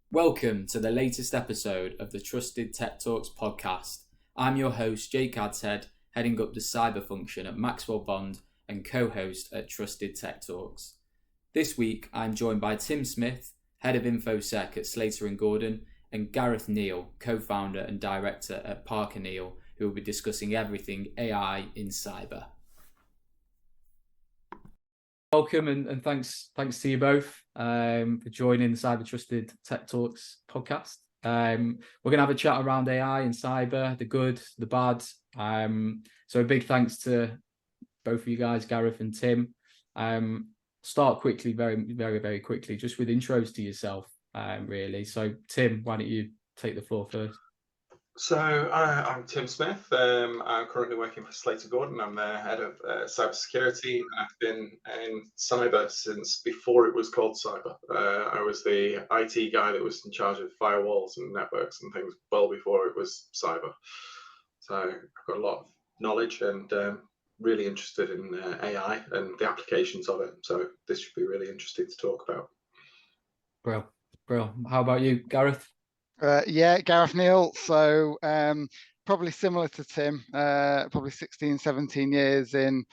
Welcome to the latest episode of the Trusted Tech Talks podcast. I'm your host, Jake Adshead, heading up the cyber function at Maxwell Bond and co-host at Trusted Tech Talks. This week, I'm joined by Tim Smith, head of InfoSec at Slater & Gordon, and Gareth Neal, co-founder and director at Parker Neal, who will be discussing everything AI in cyber. Welcome and thanks to you both for joining the Cyber Trusted Tech Talks podcast. We're going to have a chat around AI and cyber, the good, the bad. So a big thanks to both of you guys, Gareth and Tim. Start quickly, very quickly, just with intros to yourself, really. So Tim, why don't you take the floor first? So I'm Tim Smith. I'm currently working for Slater Gordon. I'm the head of cybersecurity, and I've been in cyber since before it was called cyber. I was the IT guy that was in charge of firewalls and networks and things well before it was cyber. So I've got a lot of knowledge and really interested in AI and the applications of it. So this should be really interesting to talk about. Bro. How about you, Gareth? Gareth Neal. So probably similar to Tim, probably 16, 17 years in,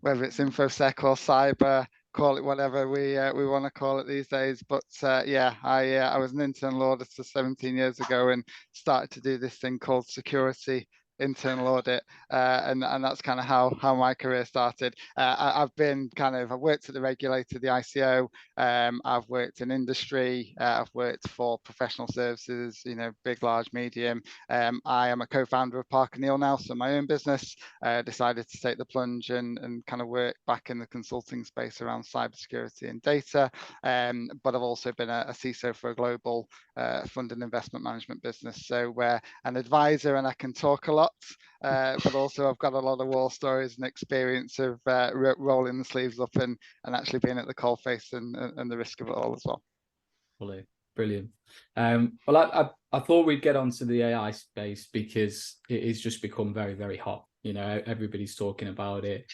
whether it's InfoSec or cyber, call it whatever we want to call it these days. But I was an internal auditor 17 years ago and started to do this thing called security internal audit, and that's kind of how my career started. I've worked at the regulator, the ICO. I've worked in industry. I've worked for professional services, big, large, medium. I am a co-founder of Parker Neal now, so my own business. Decided to take the plunge and kind of work back in the consulting space around cybersecurity and data. But I've also been a CISO for a global fund and investment management business. So we're an advisor, and I can talk a lot. But also I've got a lot of war stories and experience of rolling the sleeves up and actually being at the coalface and the risk of it all as well. Brilliant. Well, I thought we'd get onto the AI space because it has just become very hot. Everybody's talking about it.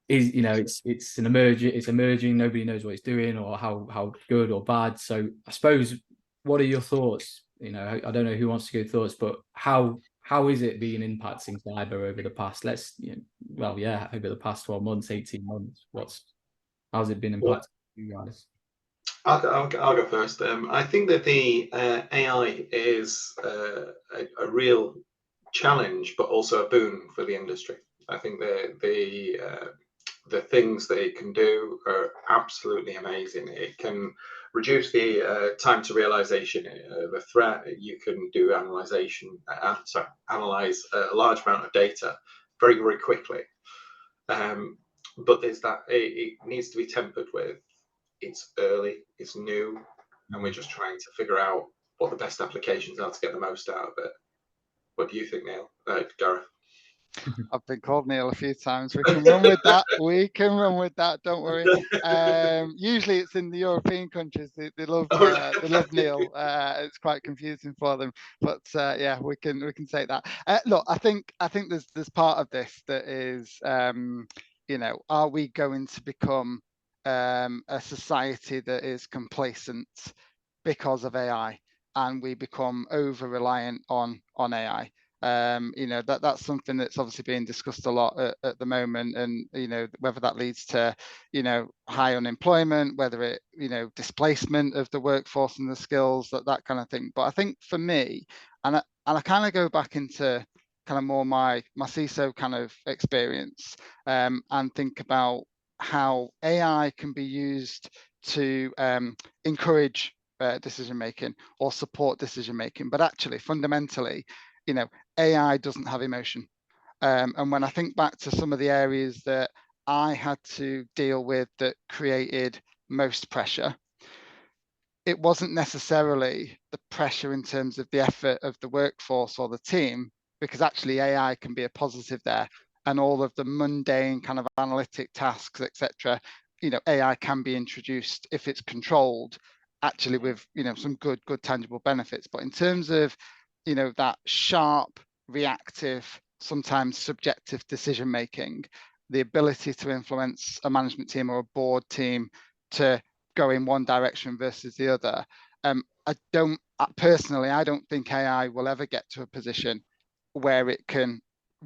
It's emerging. Nobody knows what it's doing or how good or bad. So I suppose, what are your thoughts? I don't know who wants to go thoughts, but how is it being impacting cyber over the past, over the past 12 months, 18 months? How's it been impacting you guys? I'll go first. I think that the AI is a real challenge, but also a boon for the industry. I think the things that it can do are absolutely amazing. It can reduce the time to realization of a threat. You can do analyze a large amount of data very quickly. But there's that it needs to be tempered with. It's early, it's new, and we're just trying to figure out what the best applications are to get the most out of it. What do you think, Neil? Gareth? I've been called Neil a few times. We can run with that. Don't worry. Usually it's in the European countries. They love Neil. It's quite confusing for them. But we can take that. Look, I think there's part of this that is, are we going to become a society that is complacent because of AI, and we become over reliant on AI? That's something that's obviously being discussed a lot at the moment, and whether that leads to high unemployment, whether it displacement of the workforce and the skills, that kind of thing. But I think for me, and I kind of go back into kind of more my CISO kind of experience, and think about how AI can be used to encourage decision making or support decision making, but actually fundamentally, AI doesn't have emotion. And when I think back to some of the areas that I had to deal with that created most pressure, it wasn't necessarily the pressure in terms of the effort of the workforce or the team, because actually AI can be a positive there, and all of the mundane kind of analytic tasks, etc. AI can be introduced if it's controlled, actually with some good tangible benefits. But in terms of that sharp, reactive, sometimes subjective decision making, the ability to influence a management team or a board team to go in one direction versus the other. I don't think AI will ever get to a position where it can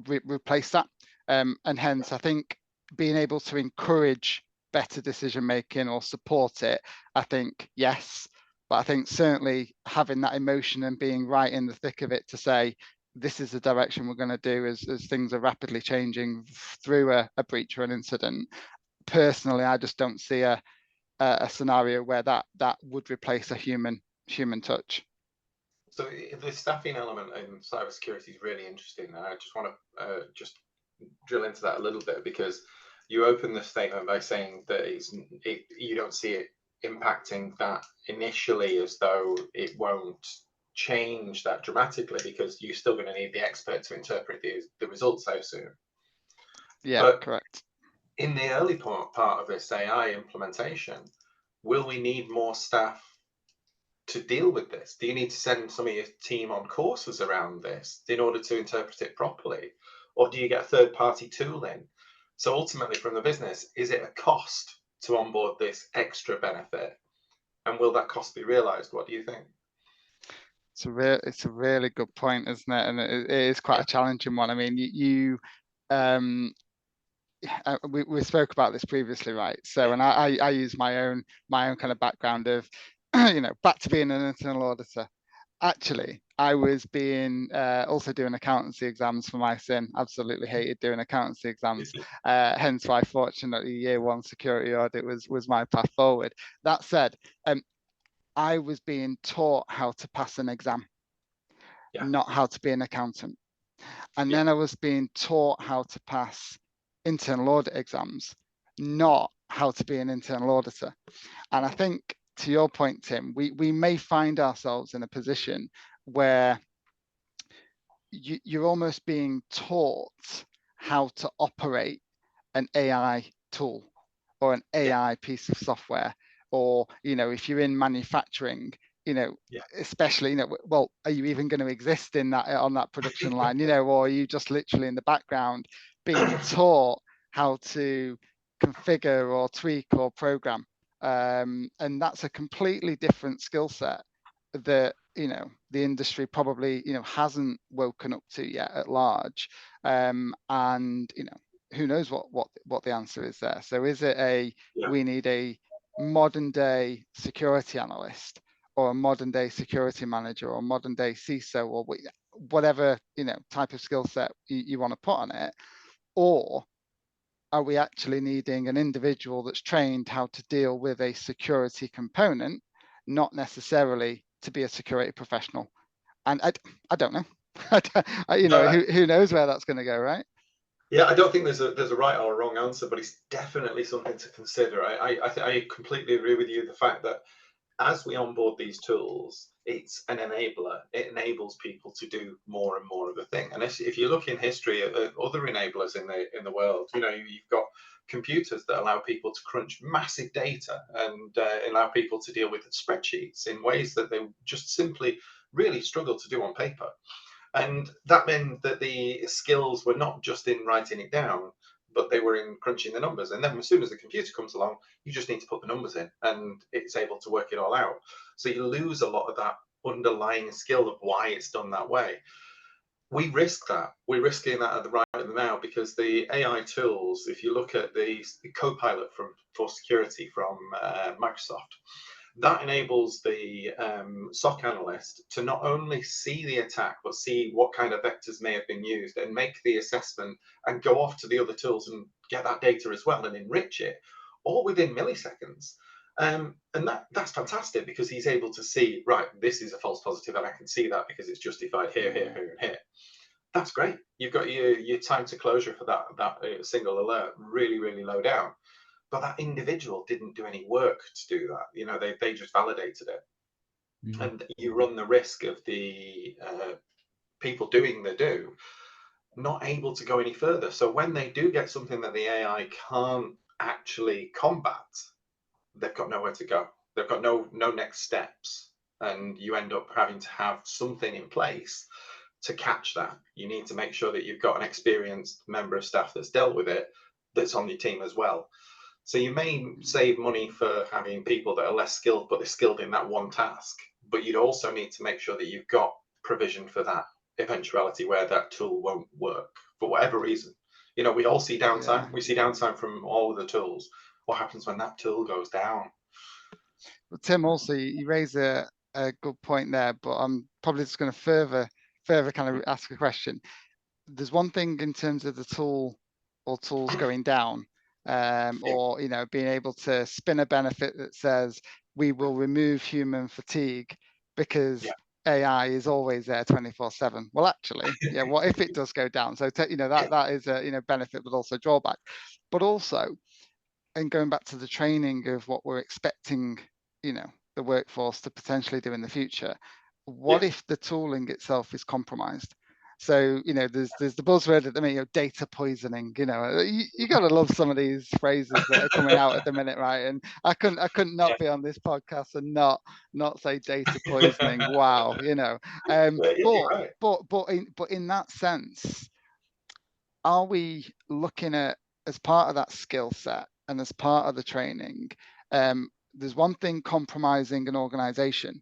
replace that. And hence, I think being able to encourage better decision making or support it, I think yes. But I think certainly having that emotion and being right in the thick of it to say, this is the direction we're going to do as things are rapidly changing through a breach or an incident. Personally, I just don't see a scenario where that would replace a human touch. So the staffing element in cybersecurity is really interesting, and I just want to just drill into that a little bit, because you open the statement by saying that you don't see it impacting that initially, as though it won't change that dramatically, because you're still going to need the expert to interpret the results, I assume. Yeah, but correct. In the early part of this AI implementation, will we need more staff to deal with this? Do you need to send some of your team on courses around this in order to interpret it properly? Or do you get a third-party tool in? So ultimately, from the business, is it a cost to onboard this extra benefit? And will that cost be realized? What do you think? It's a really good point, isn't it? And it is quite a challenging one. I mean, we spoke about this previously, right? So, and I use my own kind of background of, back to being an internal auditor. Actually, I was also doing accountancy exams for my sin. Absolutely hated doing accountancy exams. Hence why, fortunately, year one security audit was my path forward. That said, I was being taught how to pass an exam, not how to be an accountant. And then I was being taught how to pass internal audit exams, not how to be an internal auditor. And I think, to your point, Tim, we may find ourselves in a position where you're almost being taught how to operate an AI tool or an AI piece of software, or if you're in manufacturing, especially, well, are you even going to exist in that on that production line, or are you just literally in the background being taught how to configure or tweak or program? And that's a completely different skill set that the industry probably hasn't woken up to yet at large. And who knows what the answer is there. So is it we need a modern day security analyst, or a modern day security manager, or a modern day CISO, or whatever type of skill set you want to put on it? Or are we actually needing an individual that's trained how to deal with a security component, not necessarily to be a security professional? And I don't know. Who knows where that's going to go, right? Yeah, I don't think there's a right or a wrong answer, but it's definitely something to consider. I completely agree with you. The fact that as we onboard these tools, it's an enabler. It enables people to do more and more of the thing. And if you look in history at other enablers in the world, you've got computers that allow people to crunch massive data and allow people to deal with spreadsheets in ways that they just simply really struggle to do on paper. And that meant that the skills were not just in writing it down, but they were in crunching the numbers. And then as soon as the computer comes along, you just need to put the numbers in and it's able to work it all out. So you lose a lot of that underlying skill of why it's done that way. We risk that. We're risking that at the right now, because the AI tools, if you look at the CoPilot for security from Microsoft, that enables the SOC analyst to not only see the attack, but see what kind of vectors may have been used and make the assessment and go off to the other tools and get that data as well and enrich it, all within milliseconds. And that's fantastic, because he's able to see, right, this is a false positive and I can see that because it's justified here, here, here, and here. That's great. You've got your time to closure for that single alert really, really low down. But that individual didn't do any work to do that. They just validated it. Mm-hmm. And you run the risk of the people doing the do not able to go any further. So when they do get something that the AI can't actually combat, they've got nowhere to go. They've got no next steps. And you end up having to have something in place to catch that. You need to make sure that you've got an experienced member of staff that's dealt with it, that's on your team as well. So you may save money for having people that are less skilled, but they're skilled in that one task. But you'd also need to make sure that you've got provision for that eventuality where that tool won't work for whatever reason. You know, we all see downtime. Yeah. We see downtime from all of the tools. What happens when that tool goes down? But Tim, also you raise a good point there, but I'm probably just going to further kind of ask a question. There's one thing in terms of the tool or tools going down, or you know, being able to spin a benefit that says we will remove human fatigue because Yeah. AI is always there 24/7. Well, actually, yeah. What if it does go down? So you know, that is a, you know, benefit, but also drawback. But also, and going back to the training of what we're expecting, you know, the workforce to potentially do in the future, what Yeah. if the tooling itself is compromised? So, you know, there's the buzzword at the minute, you know, data poisoning. You know, you got to love some of these phrases that are coming out at the minute, right? And I couldn't not be on this podcast and not say data poisoning. Wow, you know. Yeah, you're right. But in that sense, are we looking at, as part of that skill set and as part of the training, there's one thing compromising an organization,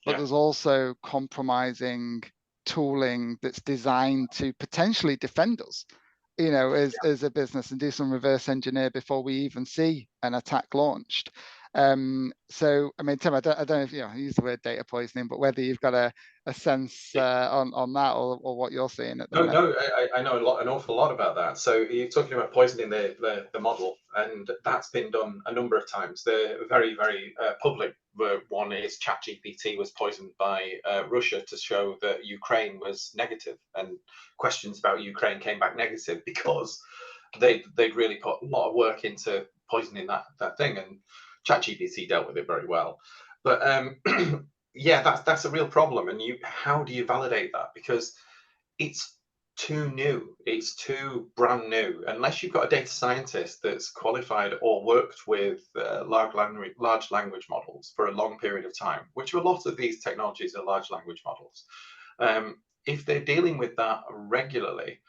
but there's also compromising tooling that's designed to potentially defend us, you know, as a business, and do some reverse engineer before we even see an attack launched. So I mean, Tim, I don't know if you know, I use the word data poisoning, but whether you've got a sense on that, or what you're seeing at the minute. No, I know an awful lot about that. So you're talking about poisoning the model, and that's been done a number of times. The very, very public one is ChatGPT was poisoned by Russia to show that Ukraine was negative, and questions about Ukraine came back negative because they'd really put a lot of work into poisoning that thing, and ChatGPT dealt with it very well. But yeah, that's a real problem. And how do you validate that? Because it's too new. It's too brand new. Unless you've got a data scientist that's qualified or worked with large language models for a long period of time, which a lot of these technologies are large language models. If they're dealing with that regularly,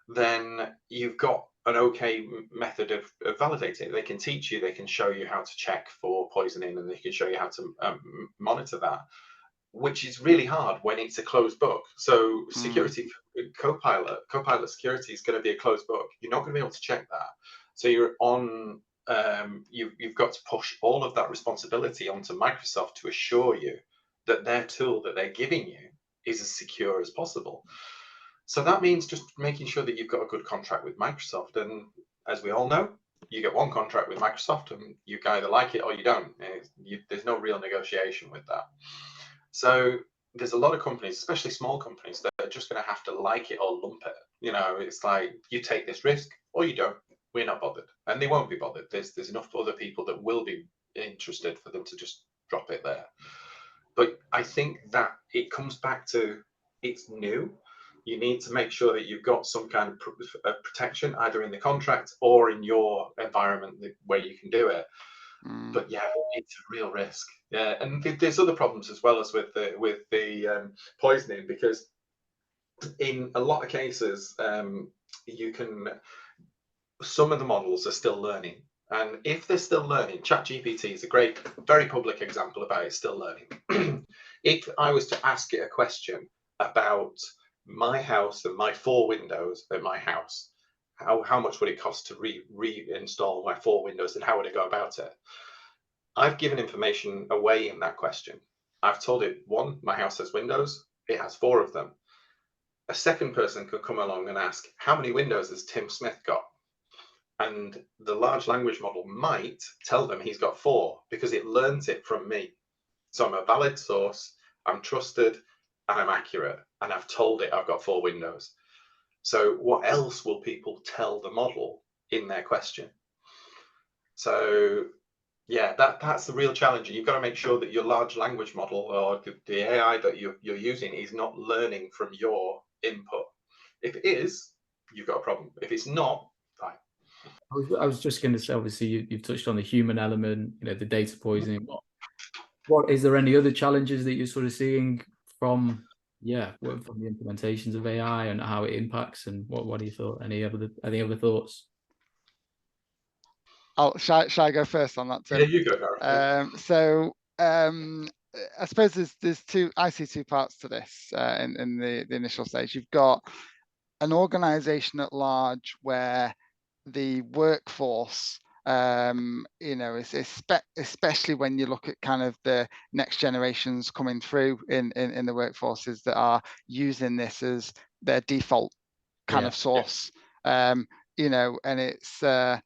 then you've got an okay method of validating. They can teach you, they can show you how to check for poisoning, and they can show you how to monitor that, which is really hard when it's a closed book. So security, CoPilot security is going to be a closed book. You're not going to be able to check that. So you're on, you've got to push all of that responsibility onto Microsoft to assure you that their tool that they're giving you is as secure as possible. So that means just making sure that you've got a good contract with Microsoft. And as we all know, you get one contract with Microsoft and you either like it or you don't. There's no real negotiation with that. So there's a lot of companies, especially small companies, that are just going to have to like it or lump it. You know, it's like, you take this risk or you don't. We're not bothered, and they won't be bothered. There's enough other people that will be interested for them to just drop it there. But I think that it comes back to, it's new. You need to make sure that you've got some kind of protection, either in the contract or in your environment where you can do it. But yeah, it's a real risk. Yeah, and there's other problems as well as with the poisoning, because in a lot of cases, some of the models are still learning, and if they're still learning, ChatGPT is a great, very public example about it still learning. If I was to ask it a question about my house and my 4 windows at my house, how much would it cost to reinstall my 4 windows, and how would it go about it? I've given information away in that question. I've told it, 1, my house has windows, it has 4 of them. A second person could come along and ask, how many windows has Tim Smith got? And the large language model might tell them he's got 4 because it learns it from me. So I'm a valid source, I'm trusted, and I'm accurate. And I've told it I've got 4 windows. So what else will people tell the model in their question? So yeah, that's the real challenge. You've got to make sure that your large language model or the AI that you're using is not learning from your input. If it is, you've got a problem. If it's not, fine. I was just going to say, obviously, you've touched on the human element, you know, the data poisoning. What is there any other challenges that you're sort of seeing from the implementations of AI and how it impacts, and what do you thought? Any other thoughts? Shall I go first on that, Tim? Yeah, you go, Gareth. I suppose I see two parts to this in the initial stage. You've got an organization at large where the workforce, especially when you look at kind of the next generations coming through in the workforces that are using this as their default kind of source, and it's how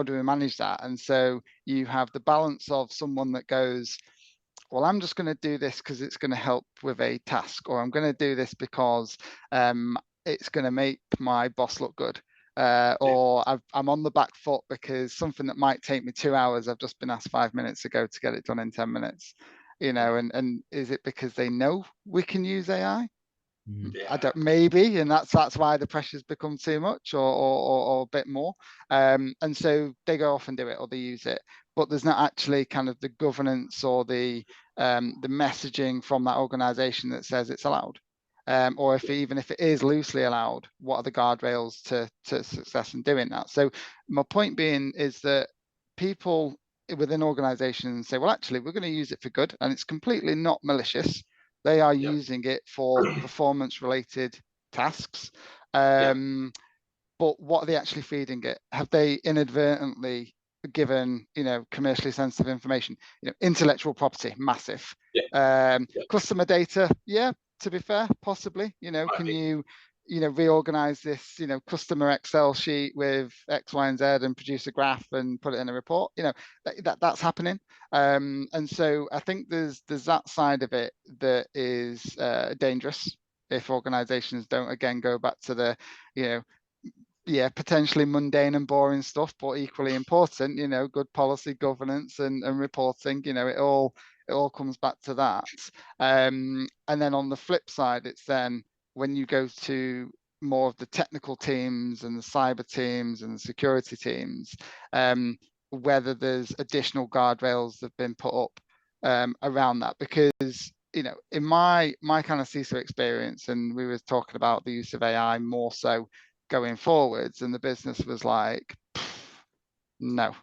do we manage that? And so you have the balance of someone that goes, well, I'm just going to do this because it's going to help with a task, or I'm going to do this because it's going to make my boss look good, or I'm on the back foot because something that might take me 2 hours, I've just been asked 5 minutes ago to get it done in 10 minutes, and is it because they know we can use AI? I don't, maybe, and that's why the pressure's become too much or a bit more, and so they go off and do it, or they use it, but there's not actually kind of the governance or the messaging from that organization that says it's allowed, or even if it is loosely allowed, what are the guardrails to success in doing that? So my point being is that people within organizations say, well, actually, we're going to use it for good, and it's completely not malicious. They are using it for performance related tasks. But what are they actually feeding it? Have they inadvertently given, commercially sensitive information? Intellectual property, massive. Customer data, to be fair, possibly. Can you reorganize this, customer Excel sheet with X, Y, and Z and produce a graph and put it in a report? That's happening. And so I think there's that side of it that is dangerous if organizations don't, again, go back to the, potentially mundane and boring stuff, but equally important, good policy governance and reporting, it all comes back to that. And then on the flip side, it's then when you go to more of the technical teams and the cyber teams and the security teams, whether there's additional guardrails that have been put up around that, because in my kind of CISO experience, and we were talking about the use of AI more so going forwards, and the business was like, no,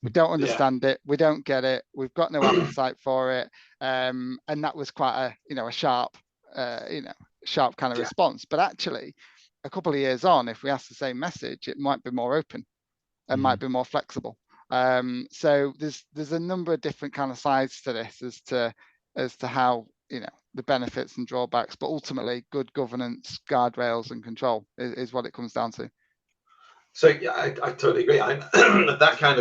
we don't understand it, we don't get it, we've got no appetite for it, and that was quite a sharp kind of response. But actually, a couple of years on, if we ask the same message, it might be more open and might be more flexible. So there's a number of different kind of sides to this as to how the benefits and drawbacks, but ultimately good governance, guardrails, and control is what it comes down to. So yeah, I totally agree. That kind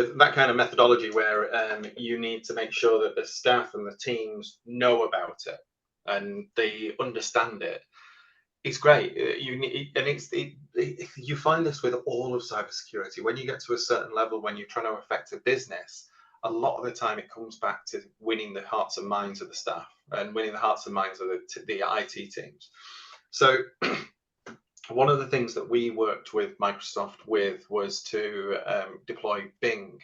of methodology where you need to make sure that the staff and the teams know about it and they understand it. It's great. You find this with all of cybersecurity. When you get to a certain level, when you're trying to affect a business, a lot of the time it comes back to winning the hearts and minds of the staff and winning the hearts and minds of the IT teams. So one of the things that we worked with Microsoft with was to deploy Bing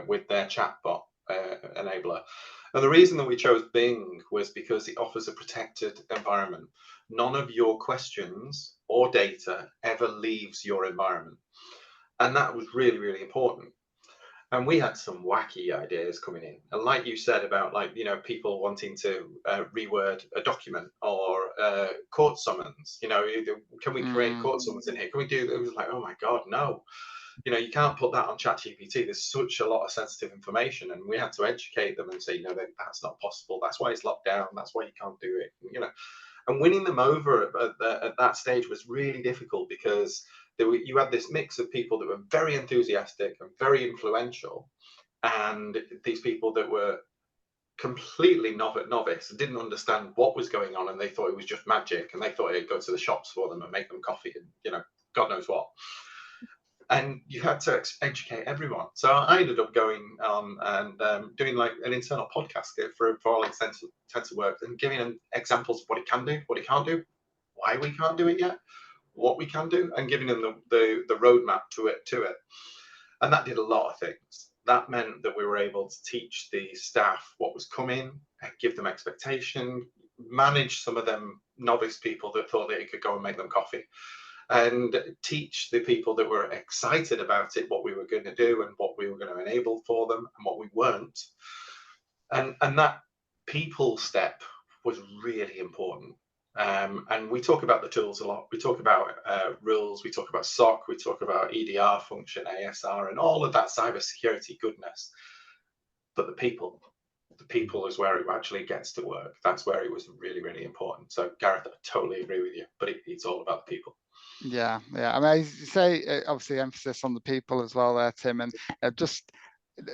with their chatbot enabler. And the reason that we chose Bing was because it offers a protected environment. None of your questions or data ever leaves your environment. And that was really, really important. And we had some wacky ideas coming in. And like you said about people wanting to reword a document or court summons, can we create court summons in here? Can we do, it was like, oh my God, no. You can't put that on ChatGPT. There's such a lot of sensitive information, and we had to educate them and say, that's not possible. That's why it's locked down. That's why you can't do it. And winning them over at that stage was really difficult because you had this mix of people that were very enthusiastic and very influential, and these people that were completely novice and didn't understand what was going on, and they thought it was just magic, and they thought it'd go to the shops for them and make them coffee and God knows what. And you had to educate everyone. So I ended up going and doing like an internal podcast for all intents of work, and giving them examples of what it can do, what it can't do, why we can't do it yet, what we can do, and giving them the roadmap to it. And that did a lot of things. That meant that we were able to teach the staff what was coming, give them expectation, manage some of them novice people that thought that it could go and make them coffee. and teach the people that were excited about it what we were going to do and what we were going to enable for them and what we weren't. And that people step was really important. And we talk about the tools a lot. We talk about rules, we talk about SOC, we talk about EDR function, ASR, and all of that cybersecurity goodness. But the people is where it actually gets to work. That's where it was really, really important. So Gareth, I totally agree with you, but it's all about the people. Yeah. I mean, as you say, obviously emphasis on the people as well there, Tim, and just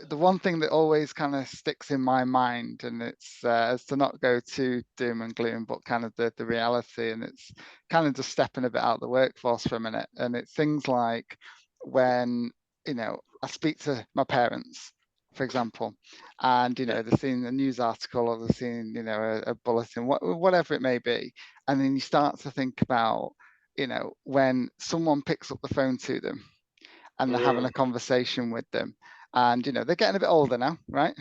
the one thing that always kind of sticks in my mind, and it's is to not go too doom and gloom, but kind of the reality, and it's kind of just stepping a bit out of the workforce for a minute. And it's things like when, I speak to my parents, for example, and they've seen a news article or they've seen a bulletin, whatever it may be, and then you start to think about when someone picks up the phone to them and they're having a conversation with them, and they're getting a bit older now, right?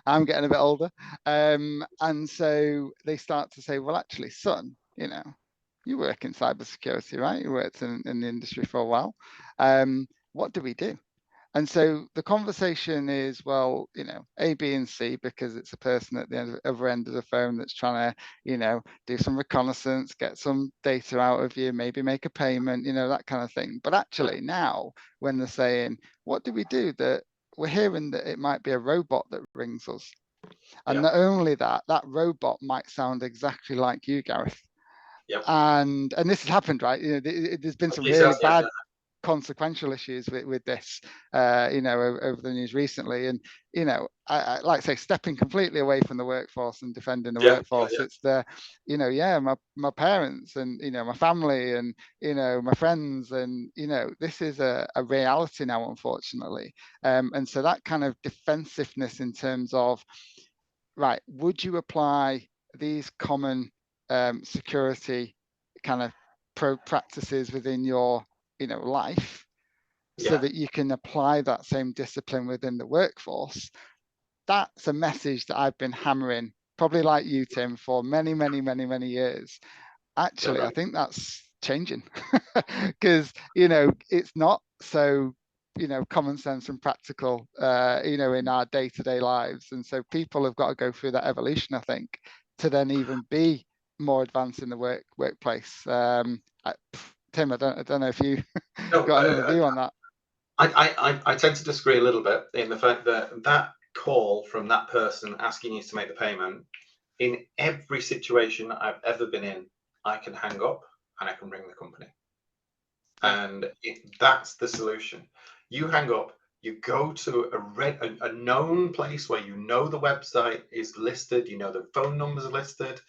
I'm getting a bit older, and so they start to say, well, actually, son, you work in cybersecurity, right? You worked in the industry for a while. What do we do? And so the conversation is, well, A, B, and C, because it's a person at the other end of the phone that's trying to, do some reconnaissance, get some data out of you, maybe make a payment, that kind of thing. But actually now, when they're saying, what do we do? That we're hearing that it might be a robot that rings us. And not only that robot might sound exactly like you, Gareth. Yep. And this has happened, right? There's been some really bad consequential issues with this, over the news recently. And, I like to say, stepping completely away from the workforce and defending the workforce. It's the, my parents and, my family and, my friends. And, this is a reality now, unfortunately. And so that kind of defensiveness in terms of, right, would you apply these common security kind of practices within your life so that you can apply that same discipline within the workforce? That's a message that I've been hammering, probably like you, Tim, for many, many, many, many years. Actually, I think that's changing because, it's not so, common sense and practical, in our day-to-day lives. And so people have got to go through that evolution, I think, to then even be more advanced in the workplace. Tim, I don't know if you got another view on that. I tend to disagree a little bit in the fact that call from that person asking you to make the payment, in every situation I've ever been in, I can hang up and I can ring the company. And that's the solution. You hang up, you go to a known place where the website is listed, the phone numbers are listed,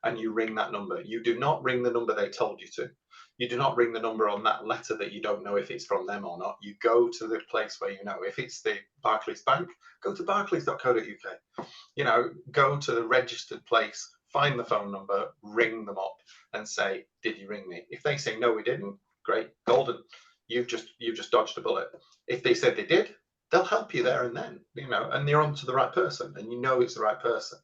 and you ring that number. You do not ring the number they told you to. You do not ring the number on that letter that you don't know if it's from them or not. You go to the place where if it's the Barclays Bank, go to barclays.co.uk. Go to the registered place, find the phone number, ring them up and say, did you ring me? If they say, no, we didn't, great, golden. You've just dodged a bullet. If they said they did, they'll help you there and then, and you're on to the right person and it's the right person.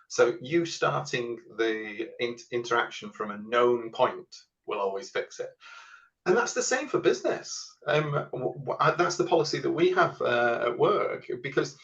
So you starting the interaction from a known point will always fix it. And that's the same for business. That's the policy that we have at work, because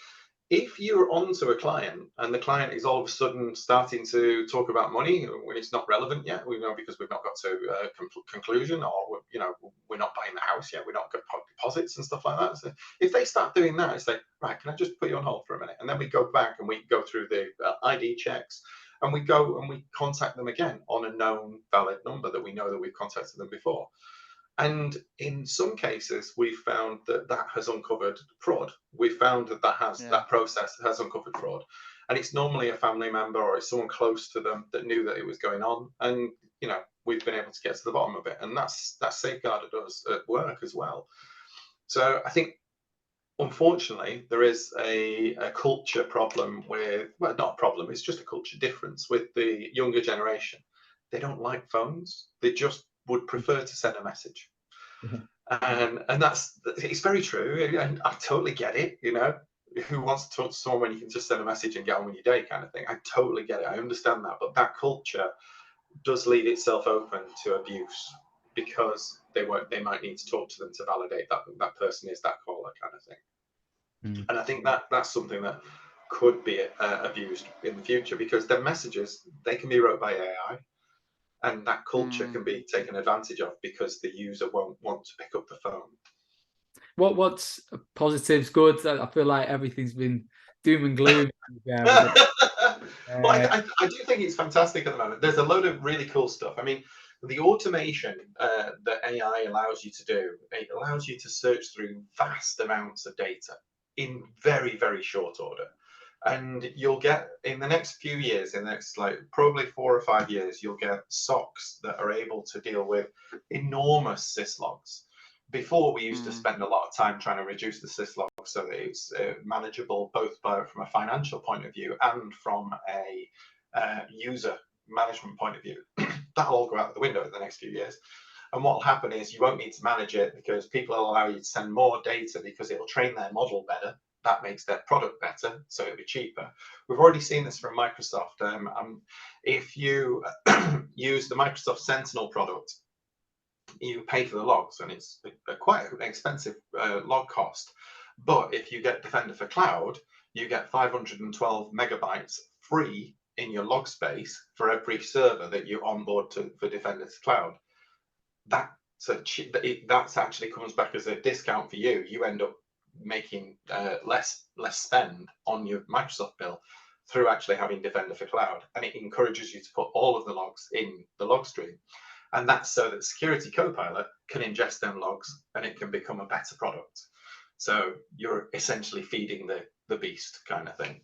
if you're onto a client and the client is all of a sudden starting to talk about money when it's not relevant yet, because we've not got to a conclusion, or we're not buying the house yet, we're not got deposits and stuff like that. So if they start doing that, it's like, right, can I just put you on hold for a minute? And then we go back and we go through the ID checks, and we go and we contact them again on a known valid number that we know that we've contacted them before. And in some cases, we've found that has uncovered fraud. We found that process has uncovered fraud. And it's normally a family member or it's someone close to them that knew that it was going on. And, we've been able to get to the bottom of it. And that's safeguarded us at work as well. So I think, unfortunately, there is a culture problem not a problem, it's just a culture difference with the younger generation. They don't like phones. They just would prefer to send a message. And it's very true. And I totally get it, who wants to talk to someone when you can just send a message and get on with your day kind of thing. I totally get it. I understand that. But that culture does leave itself open to abuse. because they might need to talk to them to validate that person is that caller, kind of thing. And I think that's something that could be abused in the future, because the messages, they can be wrote by AI, and that culture can be taken advantage of because the user won't want to pick up the phone. What's positives, good? I feel like everything's been doom and gloom. Well, I do think it's fantastic at the moment. There's a load of really cool stuff. I mean, the automation that AI allows you to do, it allows you to search through vast amounts of data in very, very short order. And you'll get, in the next few years, in the next like probably 4 or 5 years, you'll get SOCs that are able to deal with enormous syslogs. Before, we used to spend a lot of time trying to reduce the syslog so that it's manageable, both from a financial point of view and from a user management point of view. That'll all go out the window in the next few years. And what will happen is you won't need to manage it, because people will allow you to send more data, because it'll train their model better. That makes their product better, so it'll be cheaper. We've already seen this from Microsoft. If you use the Microsoft Sentinel product, you pay for the logs, and it's quite an expensive log cost. But if you get Defender for Cloud, you get 512 megabytes free in your log space for every server that you onboard for Defender for Cloud. That actually comes back as a discount for you. You end up making less spend on your Microsoft bill through actually having Defender for Cloud, and it encourages you to put all of the logs in the log stream. And that's so that Security CoPilot can ingest them logs, and it can become a better product. So you're essentially feeding the beast, kind of thing.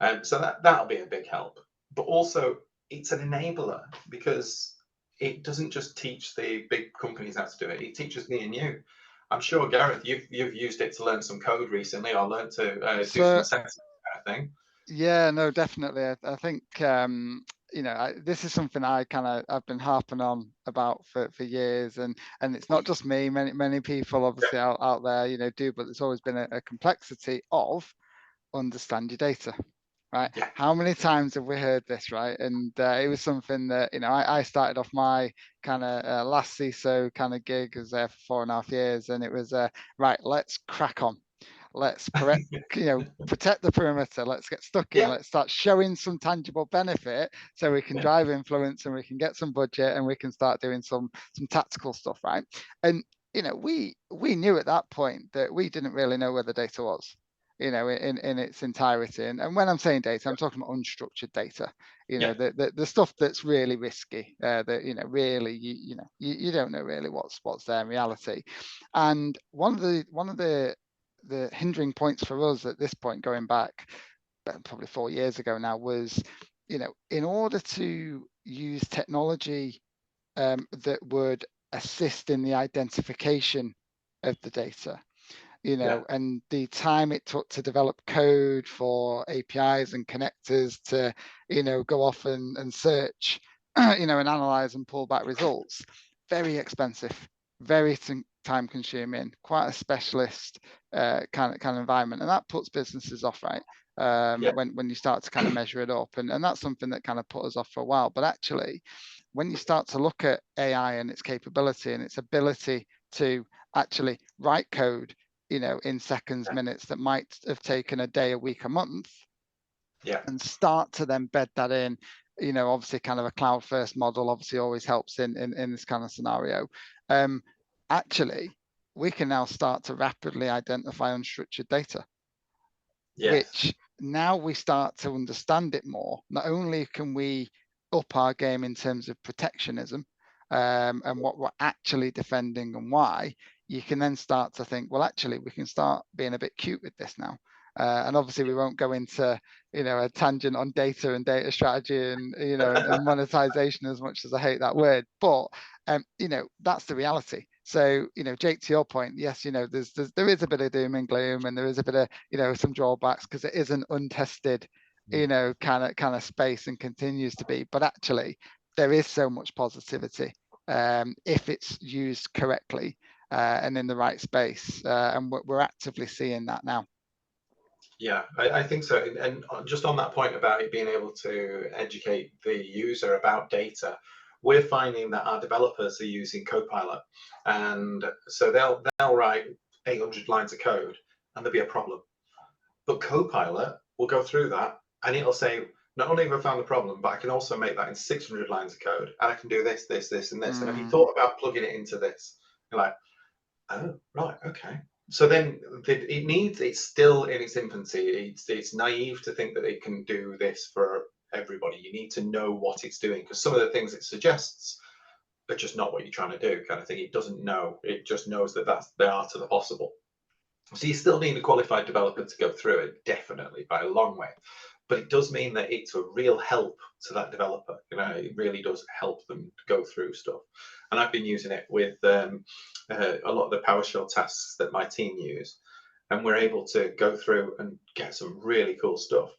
And so that'll be a big help. But also, it's an enabler, because it doesn't just teach the big companies how to do it. It teaches me and you. I'm sure, Gareth, you've used it to learn some code recently, or learn to do some assessment kind of thing. Yeah, no, definitely. I think this is something I've been harping on about for years, and it's not just me. Many people obviously out there do, but there's always been a complexity of understand your data, right? Yeah. How many times have we heard this, right? And it was something that I started off my kind of last CISO kind of gig. I was there for 4.5 years, and it was right. Let's crack on. Let's protect the perimeter. Let's get stuck in. Yeah. Let's start showing some tangible benefit, so we can drive influence, and we can get some budget, and we can start doing some tactical stuff, right? And we knew at that point that we didn't really know where the data was, in its entirety. And when I'm saying data, I'm talking about unstructured data. The stuff that's really risky. That really you don't know really what's there in reality. And one of the hindering points for us at this point, going back probably 4 years ago now, was in order to use technology that would assist in the identification of the data, and the time it took to develop code for APIs and connectors to go off and search and analyze and pull back results, very expensive, very time consuming, quite a specialist kind of environment, and that puts businesses off, right? When you start to kind of measure it up, and that's something that kind of put us off for a while. But actually, when you start to look at AI and its capability and its ability to actually write code in seconds, minutes, that might have taken a day, a week, a month, and start to then bed that in, obviously kind of a cloud first model obviously always helps in this kind of scenario. Actually, we can now start to rapidly identify unstructured data, which now we start to understand it more. Not only can we up our game in terms of protectionism and what we're actually defending and why, you can then start to think, well, actually, we can start being a bit cute with this now. And obviously, we won't go into a tangent on data and data strategy and and monetization, as much as I hate that word. But that's the reality. So Jake, to your point, yes, there is a bit of doom and gloom, and there is a bit of some drawbacks, because it is an untested kind of space, and continues to be. But actually, there is so much positivity if it's used correctly and in the right space, and we're actively seeing that now. Yeah, I think so. And just on that point about it being able to educate the user about data, we're finding that our developers are using CoPilot, and so they'll write 800 lines of code, and there'll be a problem. But CoPilot will go through that, and it'll say, not only have I found the problem, but I can also make that in 600 lines of code, and I can do this, this, this, and this. And have you thought about plugging it into this? You're like, oh, right, okay. So then it's still in its infancy. It's naive to think that it can do this for everybody. You need to know what it's doing, because some of the things it suggests are just not what you're trying to do, kind of thing. It doesn't know. It just knows that that's the art of the possible. So you still need a qualified developer to go through it, definitely, by a long way. But it does mean that it's a real help to that developer. It really does help them go through stuff. And I've been using it with a lot of the PowerShell tasks that my team use, and we're able to go through and get some really cool stuff.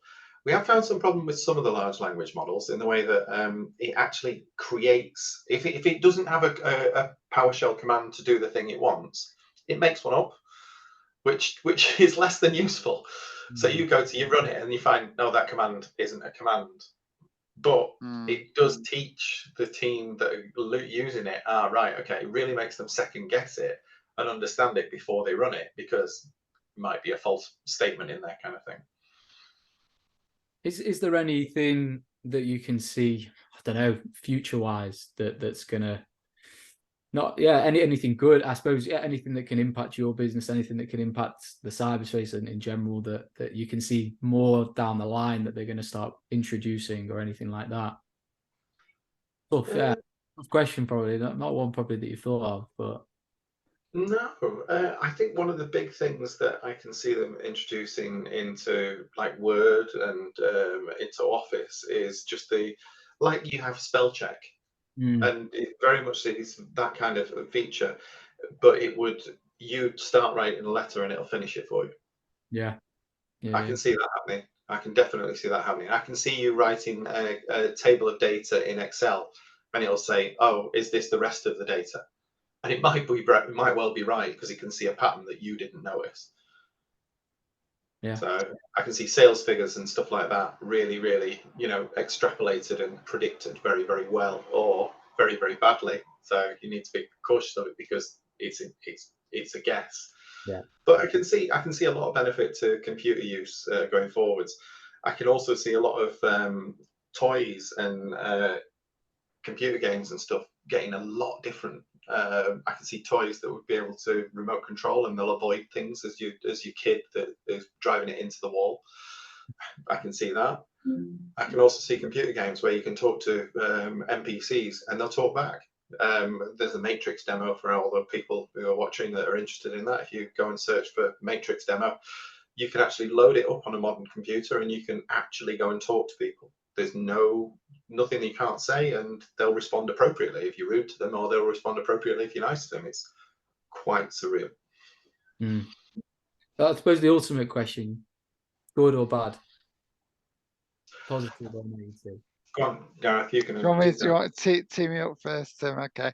We have found some problem with some of the large language models in the way that it actually creates, if it doesn't have a PowerShell command to do the thing it wants, it makes one up, which is less than useful. So you run it and you find, no, that command isn't a command. But it does teach the team that are using it, right, okay, it really makes them second guess it and understand it before they run it, because it might be a false statement in there, kind of thing. Is there anything that you can see, I don't know, future-wise, that's gonna anything good, I suppose, anything that can impact your business, anything that can impact the cyberspace and in general that you can see more down the line that they're going to start introducing, or anything like that? Tough question, probably not one probably that you thought of, but no, I think one of the big things that I can see them introducing into like Word and into Office is just like you have spell check. And it very much is that kind of a feature, but you'd start writing a letter and it'll finish it for you. I can see that happening. I can definitely see that happening. I can see you writing a table of data in Excel, and it'll say, oh, is this the rest of the data? And it might well be right, because it can see a pattern that you didn't notice. So I can see sales figures and stuff like that really, really, extrapolated and predicted very, very well, or very, very badly. So you need to be cautious of it, because it's a guess. But I can see a lot of benefit to computer use going forwards. I can also see a lot of toys and computer games and stuff getting a lot different. I can see toys that would be able to remote control, and they'll avoid things as your kid that is driving it into the wall. I can see that. I can also see computer games where you can talk to NPCs and they'll talk back. There's a Matrix demo for all the people who are watching that are interested in that. If you go and search for Matrix demo, you can actually load it up on a modern computer and you can actually go and talk to people. There's nothing you can't say, and they'll respond appropriately if you're rude to them, or they'll respond appropriately if you're nice to them. It's quite surreal. I suppose the ultimate question: good or bad? Positive or negative? Go on, Gareth. You can. Do you want to tee me up first, Tim? Okay.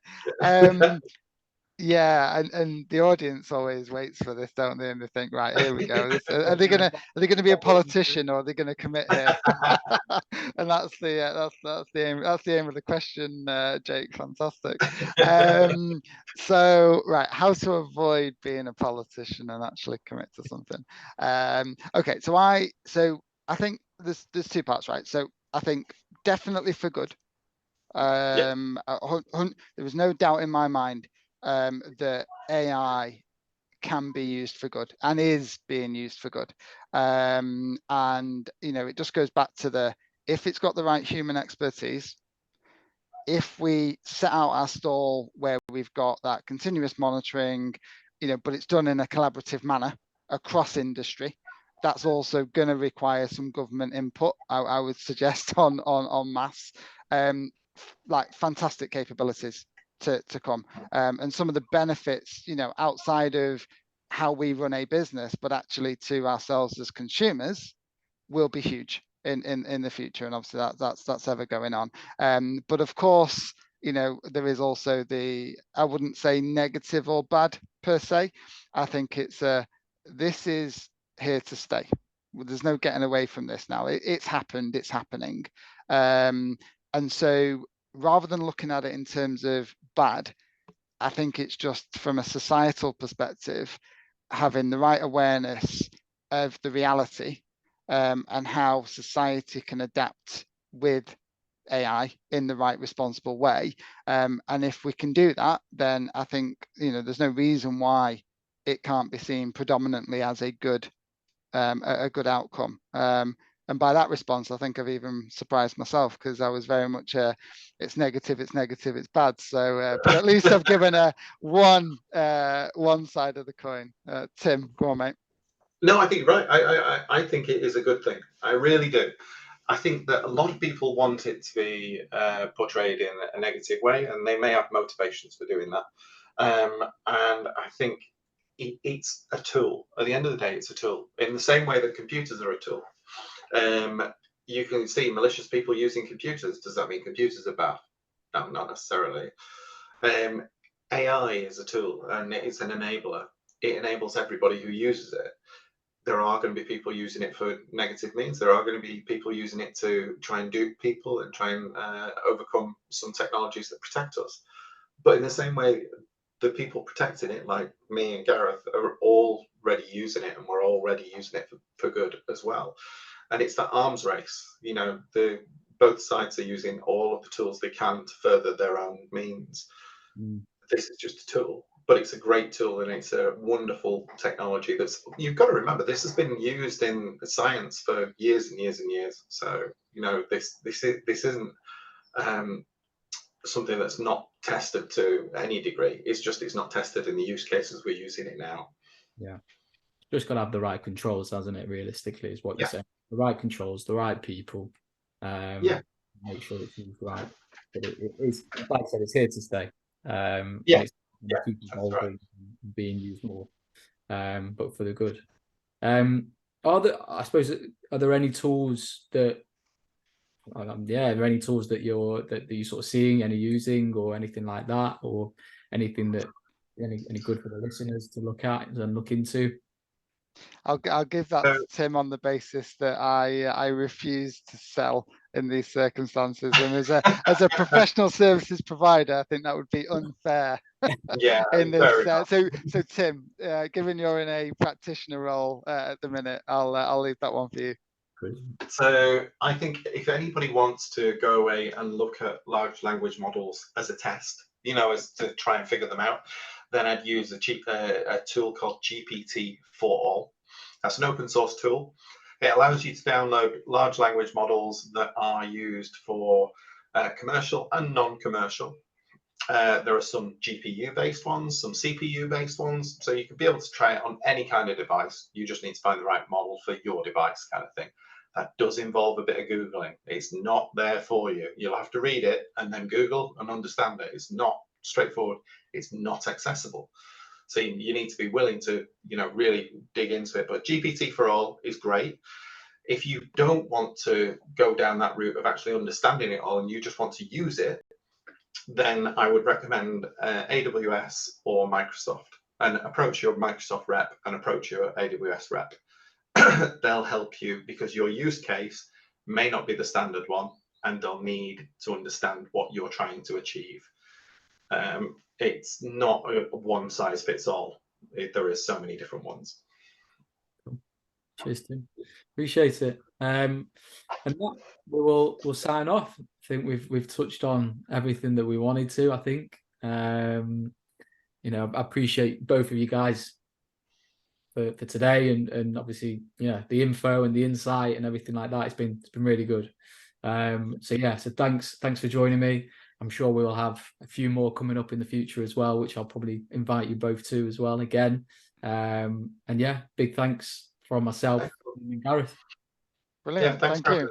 Yeah, and the audience always waits for this, don't they? And they think, right, here we go. Are they gonna be a politician, or are they gonna commit here? And that's the aim of the question, Jake. Fantastic. So right, how to avoid being a politician and actually commit to something. Okay, so I think there's two parts, right? So I think definitely for good. There was no doubt in my mind that AI can be used for good and is being used for good. And it just goes back to if it's got the right human expertise, if we set out our stall where we've got that continuous monitoring, but it's done in a collaborative manner across industry, that's also going to require some government input, I would suggest, on mass. Like fantastic capabilities to come, and some of the benefits, outside of how we run a business, but actually to ourselves as consumers, will be huge in the future. And obviously that's ever going on. But of course, there is also I wouldn't say negative or bad per se. I think this is here to stay. There's no getting away from this now. It's happened. It's happening. And so rather than looking at it in terms of bad, I think it's just from a societal perspective, having the right awareness of the reality and how society can adapt with AI in the right responsible way. And if we can do that, then I think, there's no reason why it can't be seen predominantly as a good outcome. And by that response, I think I've even surprised myself, because I was very much it's negative, it's bad. So, but at least I've given one side of the coin. Tim, go on, mate. No, I think you're right. I think it is a good thing. I really do. I think that a lot of people want it to be portrayed in a negative way, and they may have motivations for doing that. And I think it's a tool. At the end of the day, it's a tool. In the same way that computers are a tool. You can see malicious people using computers. Does that mean computers are bad? No, not necessarily. AI is a tool, and it's an enabler. It enables everybody who uses it. There are going to be people using it for negative means. There are going to be people using it to try and dupe people and try and overcome some technologies that protect us. But in the same way, the people protecting it, like me and Gareth, are already using it, and we're already using it for good as well. And it's that arms race. Both sides are using all of the tools they can to further their own means. This is just a tool. But it's a great tool, and it's a wonderful technology you've got to remember, this has been used in science for years and years and years. So, this isn't something that's not tested to any degree. It's not tested in the use cases we're using it now. Yeah. Just got to have the right controls, hasn't it? Realistically, is what you're saying. The right controls, the right people. Make sure it's used right. But it is, like I said, it's here to stay. Keep evolving, and being used more, but for the good. Are there any tools that you're sort of seeing, any using, or anything like that, or anything that any good for the listeners to look at and look into? I'll give that to Tim on the basis that I refuse to sell in these circumstances, and as a professional services provider, I think that would be unfair. Yeah. In this, so Tim, given you're in a practitioner role at the minute, I'll leave that one for you. Good. So I think if anybody wants to go away and look at large language models as a test, as to try and figure them out, then I'd use a tool called GPT-4all. That's an open source tool. It allows you to download large language models that are used for commercial and non-commercial. There are some GPU-based ones, some CPU-based ones, so you can be able to try it on any kind of device. You just need to find the right model for your device, kind of thing. That does involve a bit of Googling. It's not there for you. You'll have to read it and then Google and understand it. It's not straightforward. It's not accessible. So you need to be willing to, really dig into it. But GPT-4all is great. If you don't want to go down that route of actually understanding it all, and you just want to use it, then I would recommend AWS or Microsoft, and approach your Microsoft rep and approach your AWS rep. They'll help you, because your use case may not be the standard one, and they'll need to understand what you're trying to achieve. It's not a one size fits all. There is so many different ones. Cheers, Tim. Appreciate it. And that we'll sign off. I think we've touched on everything that we wanted to. I think I appreciate both of you guys for today, and obviously the info and the insight and everything like that. It's been really good. So thanks for joining me. I'm sure we'll have a few more coming up in the future as well, which I'll probably invite you both to as well again. Big thanks from myself and Gareth. Brilliant. Thank you.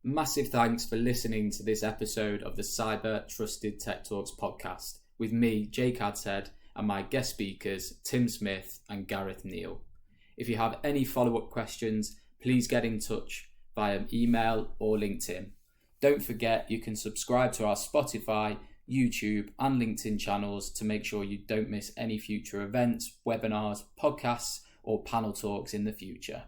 Massive thanks for listening to this episode of the Cyber Trusted Tech Talks podcast with me, Jake Adshead, and my guest speakers, Tim Smith and Gareth Neal. If you have any follow-up questions, please get in touch via email or LinkedIn. Don't forget you can subscribe to our Spotify, YouTube and LinkedIn channels to make sure you don't miss any future events, webinars, podcasts or panel talks in the future.